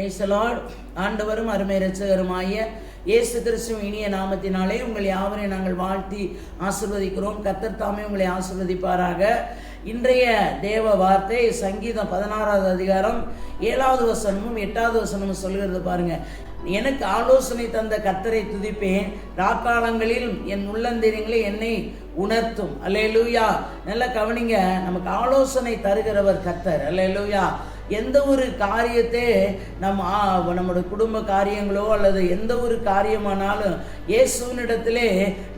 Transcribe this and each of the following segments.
Praise the Lord. ஆண்டவரும் அருமை இரட்சகருமாகிய இயேசு கிறிஸ்துவின் இனிய நாமத்தினாலே உங்கள் யாவரையும் நாங்கள் வாழ்த்தி ஆசீர்வதிக்கிறோம். கர்த்தர் தாமே உங்களை ஆசீர்வதிப்பாராக. இன்றைய தேவ வார்த்தை சங்கீதம் 16வது அதிகாரம் 7வது வசனமும் 8வது வசனமும் சொல்கிறது பாருங்க. எனக்கு ஆலோசனை தந்த கர்த்தரை துதிப்பேன், ராக்காலங்களில் என் உள்ளந்தெரியங்களை என்னை உணர்த்தும். அல்லேலூயா. நல்லா கவனிங்க, நமக்கு ஆலோசனை தருகிறவர் கர்த்தர். அல்லேலூயா. எந்த ஒரு காரியத்தை நம்முடைய குடும்ப காரியங்களோ அல்லது எந்த ஒரு காரியமானாலும் இயேசுவினிடத்திலே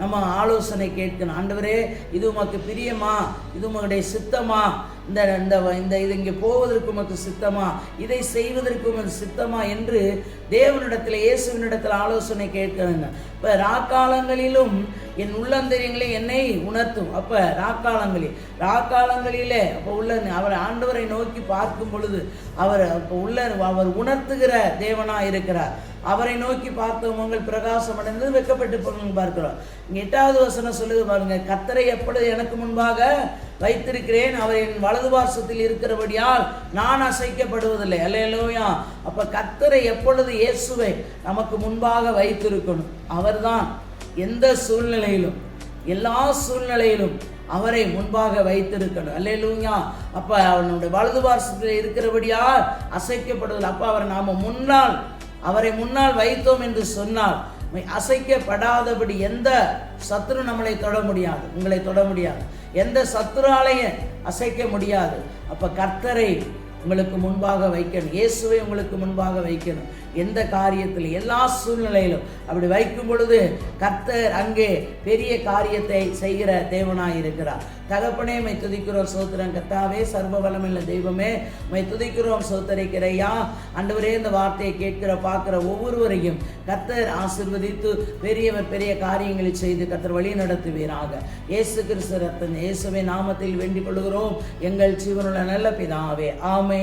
நம்ம ஆலோசனை கேட்கணும். ஆண்டவரே, இது உமக்கு பிரியமா, இது உங்களுடைய சித்தமா, இது இங்கே போவதற்கு உமக்கு சித்தமா, இதை செய்வதற்கு உமக்கு சித்தமா என்று தேவனிடத்தில் இயேசுவினிடத்தில் ஆலோசனை கேட்க வேண்டும். இப்போ ராக்காலங்களிலும் என் உள்ளந்தரியங்களை என்னை உணர்த்தும். அப்போ ராக்காலங்களிலே அப்போ அவர் ஆண்டவரை நோக்கி பார்க்கும் பொழுது அவர் உணர்த்துகிற தேவனாக இருக்கிறார். அவரை நோக்கி பார்த்தவங்க பிரகாசம் அடைந்து வெட்கப்பட்டு பார்க்கிறோம். 8வது வசனம் சொல்லுது பாருங்க, கர்த்தரை எப்பொழுது எனக்கு முன்பாக வைத்திருக்கிறேன், அவர் என் வலது பார்சத்தில் இருக்கிறபடியால் நான் அசைக்கப்படுவதில்லை. அல்லேலூயா. அப்ப கர்த்தரை எப்பொழுது இயேசுவை நமக்கு முன்பாக வைத்திருக்கணும். அவர்தான் எந்த சூழ்நிலையிலும் எல்லா சூழ்நிலையிலும் அவரை முன்பாக வைத்திருக்கணும். அல்லேலூயா. அப்ப அவனுடைய வலது பார்சத்தில் இருக்கிறபடியால் அசைக்கப்படுவதில்லை. அப்ப அவரை முன்னால் வைத்தோம் என்று சொன்னால் அசைக்கப்படாதபடி எந்த சத்துரு நம்மளை தொட முடியாது, உங்களை தொட முடியாது, எந்த சத்துராலையும் அசைக்க முடியாது. அப்ப கர்த்தரை உங்களுக்கு முன்பாக வைக்கணும், இயேசுவை உங்களுக்கு முன்பாக வைக்கணும். எந்த காரியத்தில் எல்லா சூழ்நிலையிலும் அப்படி வைக்கும் பொழுது கர்த்தர் அங்கே பெரிய காரியத்தை செய்கிற தேவனாய் இருக்கிறார். தகப்பனே, மை துதிக்கிறோம், சோத்திரம். கர்த்தாவே, சர்வ வல்லமையுள்ள தெய்வமே, மை துதிக்கிறோம், சோத்தரிக்கிறையா. ஆண்டவரே, இந்த வார்த்தையை கேட்கிற பார்க்கிற ஒவ்வொருவரையும் கர்த்தர் ஆசீர்வதித்து பெரிய காரியங்களை செய்து கர்த்தர் வழி நடத்துவீராக. இயேசு கிறிஸ்து ரத்தம் இயேசுவை நாமத்தில் வேண்டிக் கொள்கிறோம் எங்கள் ஜீவனுள்ள நல்ல பிதாவே, ஆமென்.